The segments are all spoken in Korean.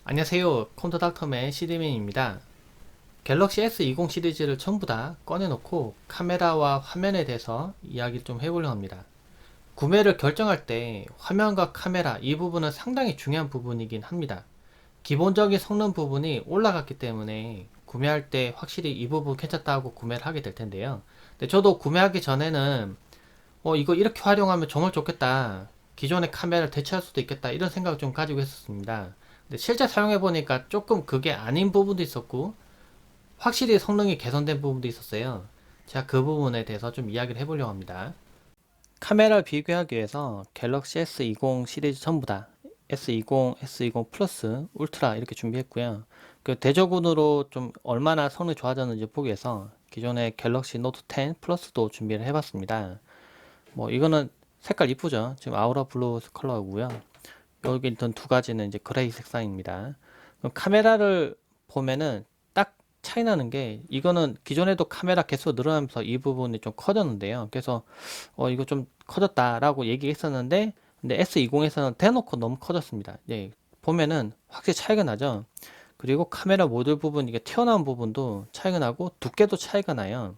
안녕하세요. 컴퓨터닥터의 CD맨입니다. 갤럭시 S20 시리즈를 전부 다 꺼내놓고 카메라와 화면에 대해서 이야기를 좀 해보려고 합니다. 구매를 결정할 때 화면과 카메라 이 부분은 상당히 중요한 부분이긴 합니다. 기본적인 성능 부분이 올라갔기 때문에 구매할 때 확실히 이 부분 괜찮다고 구매를 하게 될 텐데요. 근데 저도 구매하기 전에는 이거 이렇게 활용하면 정말 좋겠다. 기존의 카메라를 대체할 수도 있겠다. 이런 생각을 좀 가지고 있었습니다. 근데 실제 사용해 보니까 조금 그게 아닌 부분도 있었고, 확실히 성능이 개선된 부분도 있었어요. 제가 그 부분에 대해서 좀 이야기를 해보려고 합니다. 카메라를 비교하기 위해서 갤럭시 S20 시리즈 전부 다 S20, S20 플러스, 울트라 이렇게 준비했고요. 그 대조군으로 좀 얼마나 성능이 좋아졌는지 보기 위해서 기존의 갤럭시 노트 10 플러스도 준비를 해봤습니다. 뭐 이거는 색깔 이쁘죠. 지금 아우라 블루 컬러고요. 여기 있던 두 가지는 이제 그레이 색상입니다. 그럼 카메라를 보면은 딱 차이 나는 게, 이거는 기존에도 카메라 개수가 늘어나면서 이 부분이 좀 커졌는데요. 그래서 이거 좀 커졌다라고 얘기했었는데, 근데 S20에서는 대놓고 너무 커졌습니다. 예, 보면은 확실히 차이가 나죠. 그리고 카메라 모듈 부분, 이게 튀어나온 부분도 차이가 나고 두께도 차이가 나요.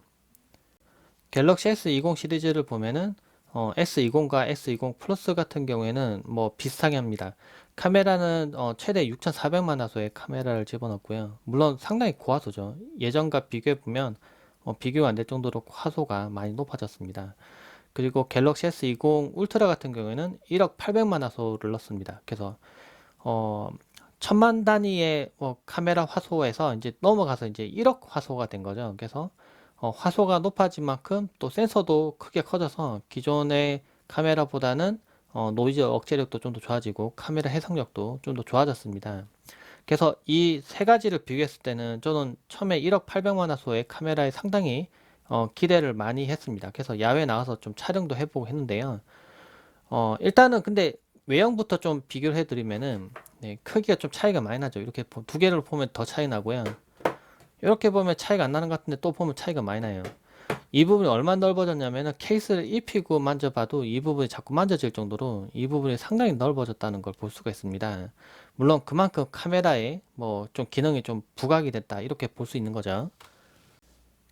갤럭시 S20 시리즈를 보면은 S20과 S20 플러스 같은 경우에는 뭐 비슷하게 합니다. 카메라는 최대 6400만 화소의 카메라를 집어넣고요. 물론 상당히 고화소죠. 예전과 비교해 보면 비교가 안 될 정도로 화소가 많이 높아졌습니다. 그리고 갤럭시 S20 울트라 같은 경우에는 1억 800만 화소를 넣습니다. 그래서 어, 천만 단위의 카메라 화소에서 이제 넘어가서 이제 1억 화소가 된 거죠. 그래서 화소가 높아진 만큼 또 센서도 크게 커져서 기존의 카메라보다는 노이즈 억제력도 좀 더 좋아지고 카메라 해상력도 좀 더 좋아졌습니다. 그래서 이 세 가지를 비교했을 때는 저는 처음에 1억 800만 화소의 카메라에 상당히 기대를 많이 했습니다. 그래서 야외 나가서 좀 촬영도 해보고 했는데요. 일단은 근데 외형부터 좀 비교를 해드리면은 네, 크기가 좀 차이가 많이 나죠. 이렇게 두 개를 보면 더 차이 나고요. 이렇게 보면 차이가 안 나는 것 같은데 또 보면 차이가 많이 나요. 이 부분이 얼마나 넓어졌냐면은 케이스를 입히고 만져봐도 이 부분이 자꾸 만져질 정도로 이 부분이 상당히 넓어졌다는 걸 볼 수가 있습니다. 물론 그만큼 카메라에 뭐 좀 기능이 좀 부각이 됐다 이렇게 볼 수 있는 거죠.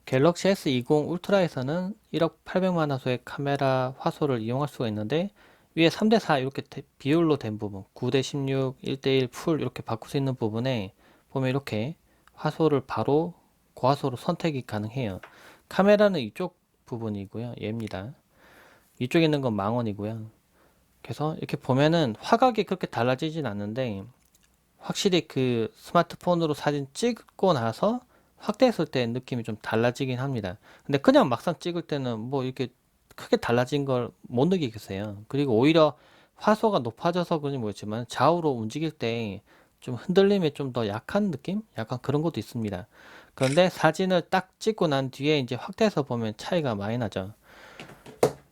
갤럭시 S20 울트라에서는 1억 800만 화소의 카메라 화소를 이용할 수가 있는데, 위에 3대4 이렇게 비율로 된 부분 9대 16, 1대1 풀 이렇게 바꿀 수 있는 부분에 보면 이렇게 화소를 바로 고화소로 선택이 가능해요. 카메라는 이쪽 부분이고요. 얘입니다. 이쪽에 있는 건 망원이고요. 그래서 이렇게 보면은 화각이 그렇게 달라지진 않는데, 확실히 그 스마트폰으로 사진 찍고 나서 확대했을 때 느낌이 좀 달라지긴 합니다. 근데 그냥 막상 찍을 때는 뭐 이렇게 크게 달라진 걸 못 느끼겠어요. 그리고 오히려 화소가 높아져서 그런지 모르겠지만 좌우로 움직일 때 좀 흔들림이 좀 더 약한 느낌? 약간 그런 것도 있습니다. 그런데 사진을 딱 찍고 난 뒤에 이제 확대해서 보면 차이가 많이 나죠.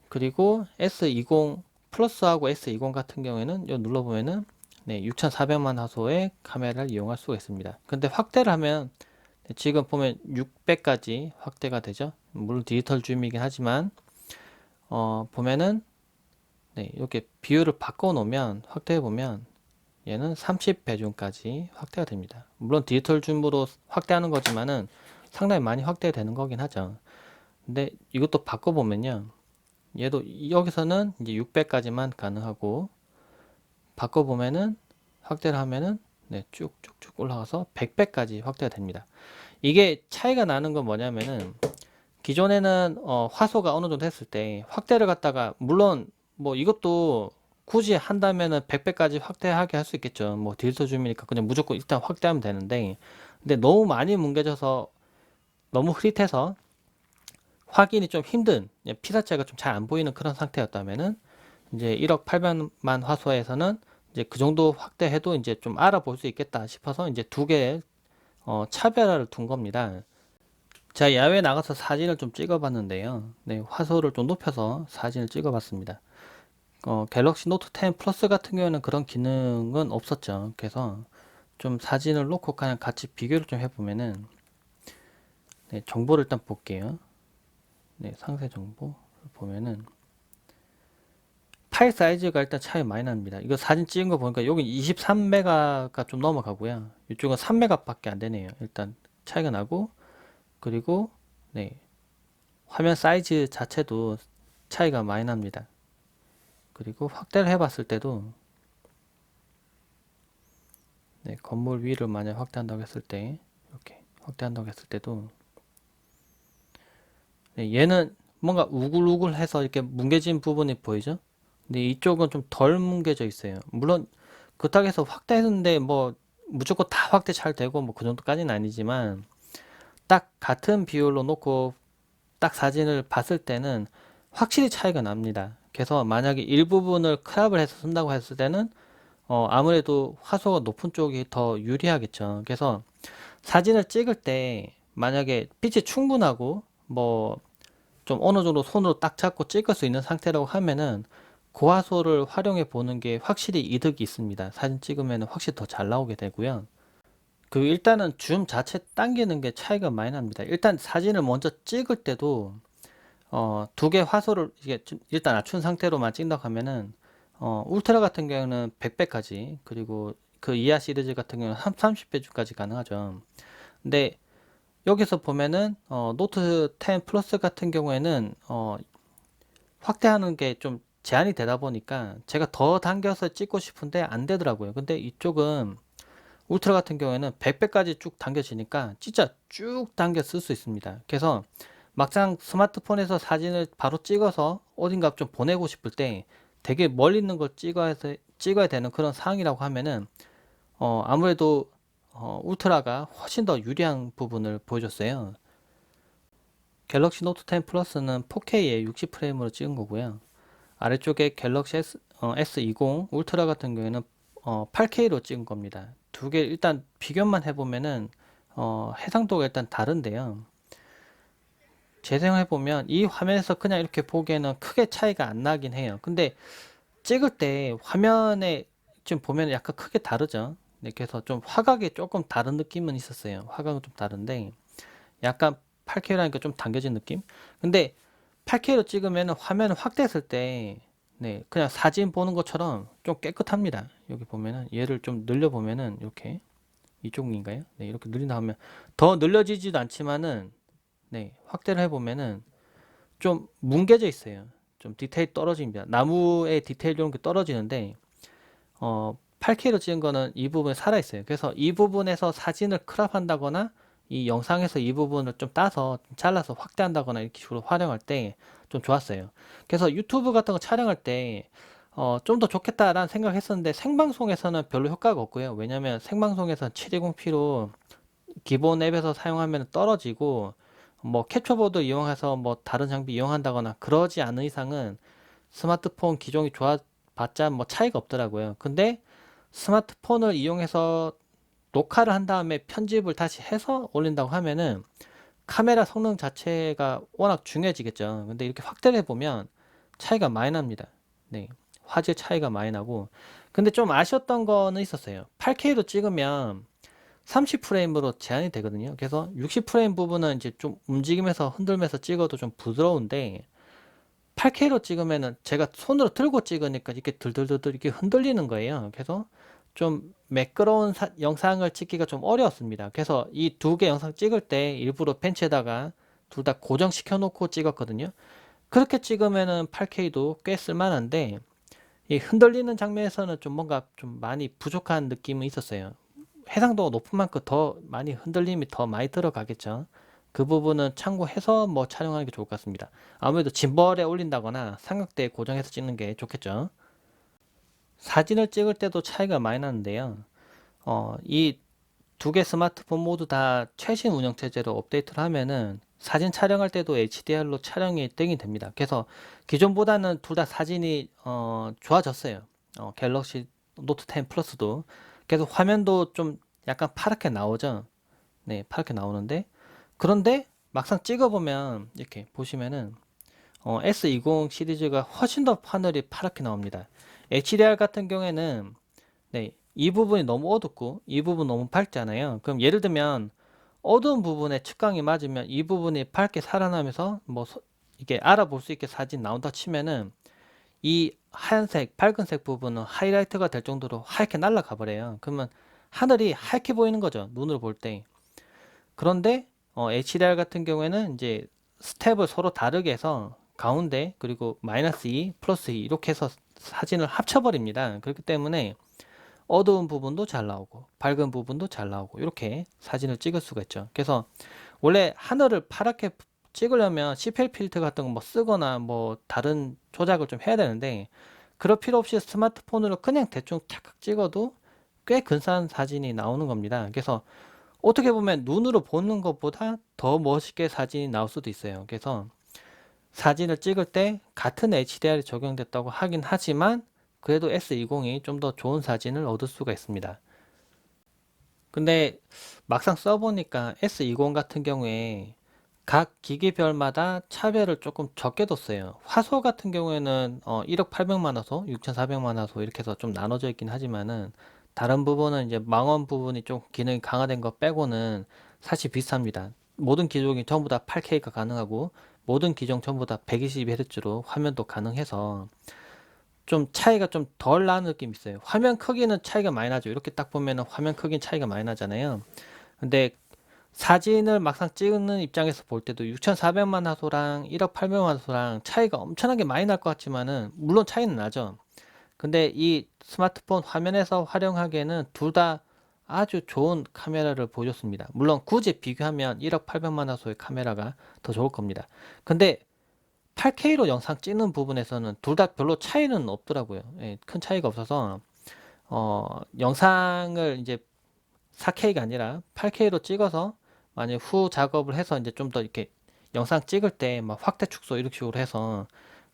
그리고 S20 플러스하고 S20 같은 경우에는 요 눌러보면은 네, 6400만 화소의 카메라를 이용할 수가 있습니다. 근데 확대를 하면 지금 보면 600까지 확대가 되죠. 물론 디지털 줌이긴 하지만 보면은 네, 이렇게 비율을 바꿔 놓으면 확대해 보면 얘는 30배줌까지 확대가 됩니다. 물론 디지털 줌으로 확대하는 거지만은 상당히 많이 확대되는 거긴 하죠. 근데 이것도 바꿔 보면요. 얘도 여기서는 이제 600까지만 가능하고 바꿔보면은 확대를 하면은 네, 쭉쭉쭉 올라가서 100배까지 확대가 됩니다. 이게 차이가 나는 건 뭐냐면은 기존에는 화소가 어느 정도 했을 때 확대를 갖다가 물론 뭐 이것도 굳이 한다면은 100배까지 확대하게 할 수 있겠죠. 뭐 디지털 줌이니까 그냥 무조건 일단 확대하면 되는데, 근데 너무 많이 뭉개져서 너무 흐릿해서 확인이 좀 힘든 피사체가 좀 잘 안 보이는 그런 상태였다면은 이제 1억 800만 화소에서는 이제 그 정도 확대해도 이제 좀 알아볼 수 있겠다 싶어서 이제 두 개의 차별화를 둔 겁니다. 제가 야외에 나가서 사진을 좀 찍어봤는데요. 네, 화소를 좀 높여서 사진을 찍어봤습니다. 갤럭시 노트 10 플러스 같은 경우에는 그런 기능은 없었죠. 그래서 좀 사진을 놓고 그냥 같이 비교를 좀 해보면은 네, 정보를 일단 볼게요. 네, 상세 정보 보면은 파일 사이즈가 일단 차이 많이 납니다. 이거 사진 찍은 거 보니까 여기 23메가가 좀 넘어가고요. 이쪽은 3메가밖에 안 되네요. 일단 차이가 나고, 그리고 네, 화면 사이즈 자체도 차이가 많이 납니다. 그리고 확대를 해봤을 때도 네, 건물 위를 만약 확대한다고 했을 때 이렇게 확대한다고 했을 때도 네, 얘는 뭔가 우글우글해서 이렇게 뭉개진 부분이 보이죠? 근데 이쪽은 좀 덜 뭉개져 있어요. 물론 그렇다고 해서 확대했는데 뭐 무조건 다 확대 잘 되고 뭐 그 정도까지는 아니지만 딱 같은 비율로 놓고 딱 사진을 봤을 때는 확실히 차이가 납니다. 그래서 만약에 일부분을 크롭을 해서 쓴다고 했을 때는 아무래도 화소가 높은 쪽이 더 유리하겠죠. 그래서 사진을 찍을 때 만약에 빛이 충분하고 뭐 좀 어느 정도 손으로 딱 잡고 찍을 수 있는 상태라고 하면은 고화소를 활용해 보는 게 확실히 이득이 있습니다. 사진 찍으면 확실히 더 잘 나오게 되고요. 그 일단은 줌 자체 당기는 게 차이가 많이 납니다. 일단 사진을 먼저 찍을 때도 두 개 화소를 이게 일단 낮춘 상태로만 찍는다고 하면은 울트라 같은 경우는 100배까지, 그리고 그 이하 시리즈 같은 경우는 30배까지 가능하죠. 근데 여기서 보면은 노트 10 플러스 같은 경우에는 확대하는 게 좀 제한이 되다 보니까 제가 더 당겨서 찍고 싶은데 안 되더라고요. 근데 이쪽은 울트라 같은 경우에는 100배까지 쭉 당겨지니까 진짜 쭉 당겨 쓸 수 있습니다. 그래서 막상 스마트폰에서 사진을 바로 찍어서 어딘가 좀 보내고 싶을 때 되게 멀리 있는 걸 찍어야 되는 그런 상황이라고 하면은 아무래도 울트라가 훨씬 더 유리한 부분을 보여줬어요. 갤럭시 노트 10 플러스는 4K에 60프레임으로 찍은 거고요. 아래쪽에 갤럭시 S20 울트라 같은 경우에는 8K로 찍은 겁니다. 두 개 일단 비교만 해보면은 해상도가 일단 다른데요. 재생해보면 이 화면에서 그냥 이렇게 보기에는 크게 차이가 안 나긴 해요. 근데 찍을 때 화면에 지금 보면 약간 크게 다르죠. 네, 그래서 좀 화각이 조금 다른 느낌은 있었어요. 화각은 좀 다른데 약간 8K라니까 좀 당겨진 느낌? 근데 8K로 찍으면 화면을 확대했을 때 네, 그냥 사진 보는 것처럼 좀 깨끗합니다. 여기 보면은 얘를 좀 늘려 보면은 이렇게 이쪽인가요? 네, 이렇게 늘린다 하면 더 늘려지지도 않지만은 네, 확대를 해 보면은 좀 뭉개져 있어요. 좀 디테일 떨어집니다. 나무의 디테일 이런 게 떨어지는데 8K로 찍은 거는 이 부분에 살아 있어요. 그래서 이 부분에서 사진을 크롭한다거나 이 영상에서 이 부분을 좀 따서 좀 잘라서 확대한다거나 이렇게 식으로 활용할 때 좀 좋았어요. 그래서 유튜브 같은 거 촬영할 때 좀 더 좋겠다라는 생각을 했었는데 생방송에서는 별로 효과가 없고요. 왜냐면 생방송에서는 720p로 기본 앱에서 사용하면 떨어지고 뭐 캡처보드 이용해서 뭐 다른 장비 이용한다거나 그러지 않은 이상은 스마트폰 기종이 좋아봤자 뭐 차이가 없더라고요. 근데 스마트폰을 이용해서 녹화를 한 다음에 편집을 다시 해서 올린다고 하면은 카메라 성능 자체가 워낙 중요해지겠죠. 근데 이렇게 확대를 해보면 차이가 많이 납니다. 네. 화질 차이가 많이 나고. 근데 좀 아쉬웠던 거는 있었어요. 8K로 찍으면 30프레임으로 제한이 되거든요. 그래서 60프레임 부분은 이제 좀 움직이면서 흔들면서 찍어도 좀 부드러운데 8K로 찍으면은 제가 손으로 들고 찍으니까 이렇게 들들들들 이렇게 흔들리는 거예요. 그래서 좀 매끄러운 영상을 찍기가 좀 어려웠습니다. 그래서 이 두 개 영상 찍을 때 일부러 벤치에다가 둘 다 고정시켜 놓고 찍었거든요. 그렇게 찍으면은 8K도 꽤 쓸만한데 이 흔들리는 장면에서는 좀 뭔가 좀 많이 부족한 느낌은 있었어요. 해상도가 높은 만큼 더 많이 흔들림이 더 많이 들어가겠죠. 그 부분은 참고해서 뭐 촬영하는 게 좋을 것 같습니다. 아무래도 짐벌에 올린다거나 삼각대에 고정해서 찍는 게 좋겠죠. 사진을 찍을 때도 차이가 많이 나는데요. 이 두 개 스마트폰 모두 다 최신 운영 체제로 업데이트를 하면은 사진 촬영할 때도 HDR로 촬영이 땡이 됩니다. 그래서 기존보다는 둘 다 사진이 좋아졌어요. 갤럭시 노트 10 플러스도 그래서 화면도 좀 약간 파랗게 나오죠. 네, 파랗게 나오는데 그런데 막상 찍어보면 이렇게 보시면은 S20 시리즈가 훨씬 더 하늘이 파랗게 나옵니다. HDR 같은 경우에는 네, 이 부분이 너무 어둡고 이 부분 너무 밝잖아요. 그럼 예를 들면 어두운 부분에 측광이 맞으면 이 부분이 밝게 살아나면서 뭐 이게 알아볼 수 있게 사진 나온다 치면은 이 하얀색, 밝은색 부분은 하이라이트가 될 정도로 하얗게 날아가 버려요. 그러면 하늘이 하얗게 보이는 거죠. 눈으로 볼 때. 그런데 HDR 같은 경우에는 이제 스텝을 서로 다르게 해서 가운데 그리고 마이너스 2, 플러스 2 이렇게 해서 사진을 합쳐버립니다. 그렇기 때문에 어두운 부분도 잘 나오고 밝은 부분도 잘 나오고 이렇게 사진을 찍을 수가 있죠. 그래서 원래 하늘을 파랗게 찍으려면 CPL 필터 같은 거 뭐 쓰거나 뭐 다른 조작을 좀 해야 되는데 그럴 필요 없이 스마트폰으로 그냥 대충 탁 찍어도 꽤 근사한 사진이 나오는 겁니다. 그래서 어떻게 보면 눈으로 보는 것보다 더 멋있게 사진이 나올 수도 있어요. 그래서 사진을 찍을 때 같은 HDR이 적용됐다고 하긴 하지만 그래도 S20이 좀 더 좋은 사진을 얻을 수가 있습니다. 근데 막상 써보니까 S20 같은 경우에 각 기기별마다 차별을 조금 적게 뒀어요. 화소 같은 경우에는 1억 800만 화소, 6400만 화소 이렇게 해서 좀 나눠져 있긴 하지만은 다른 부분은 이제 망원 부분이 좀 기능이 강화된 거 빼고는 사실 비슷합니다. 모든 기종이 전부 다 8K가 가능하고 모든 기종 전부 다 120Hz로 화면도 가능해서 좀 차이가 좀 덜 나는 느낌이 있어요. 화면 크기는 차이가 많이 나죠. 이렇게 딱 보면은 화면 크기는 차이가 많이 나잖아요. 근데 사진을 막상 찍는 입장에서 볼 때도 6400만 화소랑 1억 800만 화소랑 차이가 엄청나게 많이 날 것 같지만은 물론 차이는 나죠. 근데 이 스마트폰 화면에서 활용하기에는 둘 다 아주 좋은 카메라를 보여줬습니다. 물론 굳이 비교하면 1억 800만 화소의 카메라가 더 좋을 겁니다. 근데 8K로 영상 찍는 부분에서는 둘 다 별로 차이는 없더라고요. 예, 큰 차이가 없어서 영상을 이제 4K가 아니라 8K로 찍어서 만약 후 작업을 해서 이제 좀 더 이렇게 영상 찍을 때 막 확대 축소 이렇게 식으로 해서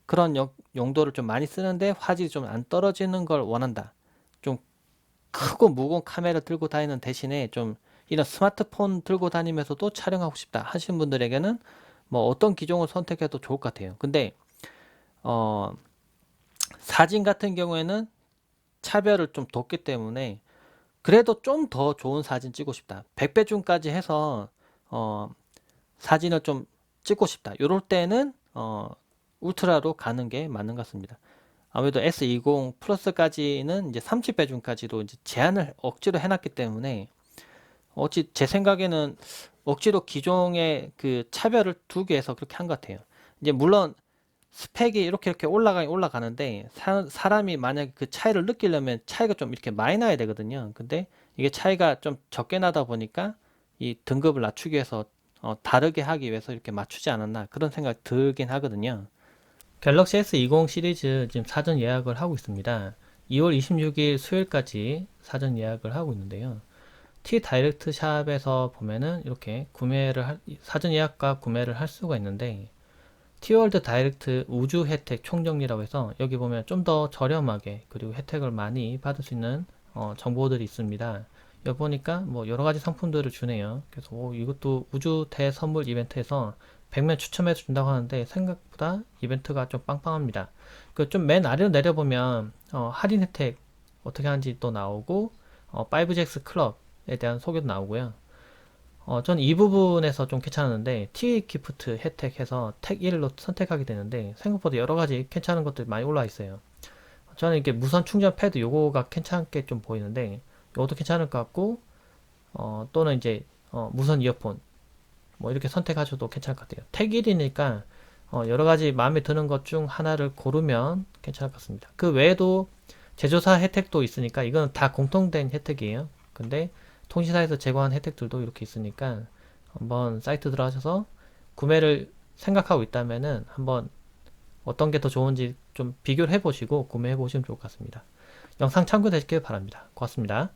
그런 용도를 좀 많이 쓰는데 화질이 좀 안 떨어지는 걸 원한다. 좀 크고 무거운 카메라 들고 다니는 대신에 좀 이런 스마트폰 들고 다니면서도 촬영하고 싶다 하시는 분들에게는 뭐 어떤 기종을 선택해도 좋을 것 같아요. 근데 어, 사진 같은 경우에는 차별을 좀 뒀기 때문에 그래도 좀 더 좋은 사진 찍고 싶다. 100배 줌까지 해서 사진을 좀 찍고 싶다. 이럴 때는 울트라로 가는 게 맞는 것 같습니다. 아무래도 S20 플러스까지는 이제 30배 줌까지도 이제 제한을 억지로 해놨기 때문에 어찌 제 생각에는 억지로 기종의 그 차별을 두기 위해서 그렇게 한 것 같아요. 이제 물론 스펙이 이렇게 올라가는데 사람이 만약에 그 차이를 느끼려면 차이가 좀 이렇게 많이 나야 되거든요. 근데 이게 차이가 좀 적게 나다 보니까 이 등급을 낮추기 위해서 다르게 하기 위해서 이렇게 맞추지 않았나 그런 생각 들긴 하거든요. 갤럭시 S20 시리즈 지금 사전 예약을 하고 있습니다. 2월 26일 수요일까지 사전 예약을 하고 있는데요. T 다이렉트 샵에서 보면은 이렇게 사전 예약과 구매를 할 수가 있는데 티월드 다이렉트 우주 혜택 총정리라고 해서 여기 보면 좀 더 저렴하게 그리고 혜택을 많이 받을 수 있는 정보들이 있습니다. 여기 보니까 뭐 여러 가지 상품들을 주네요. 그래서 이것도 우주 대선물 이벤트에서 100명 추첨해서 준다고 하는데 생각보다 이벤트가 좀 빵빵합니다. 그 좀 맨 아래로 내려보면 할인 혜택 어떻게 하는지 또 나오고 5GX 클럽에 대한 소개도 나오고요. 전 이 부분에서 좀 괜찮았는데 T 기프트 혜택해서 택 1로 선택하게 되는데 생각보다 여러 가지 괜찮은 것들이 많이 올라와 있어요. 저는 이게 무선 충전 패드 요거가 괜찮게 좀 보이는데 요것도 괜찮을 것 같고 또는 이제 무선 이어폰 뭐 이렇게 선택하셔도 괜찮을 것 같아요. 택 1이니까 여러 가지 마음에 드는 것 중 하나를 고르면 괜찮을 것 같습니다. 그 외에도 제조사 혜택도 있으니까 이건 다 공통된 혜택이에요. 근데 통신사에서 제공한 혜택들도 이렇게 있으니까 한번 사이트 들어가셔서 구매를 생각하고 있다면은 한번 어떤 게 더 좋은지 좀 비교를 해보시고 구매해 보시면 좋을 것 같습니다. 영상 참고되시길 바랍니다. 고맙습니다.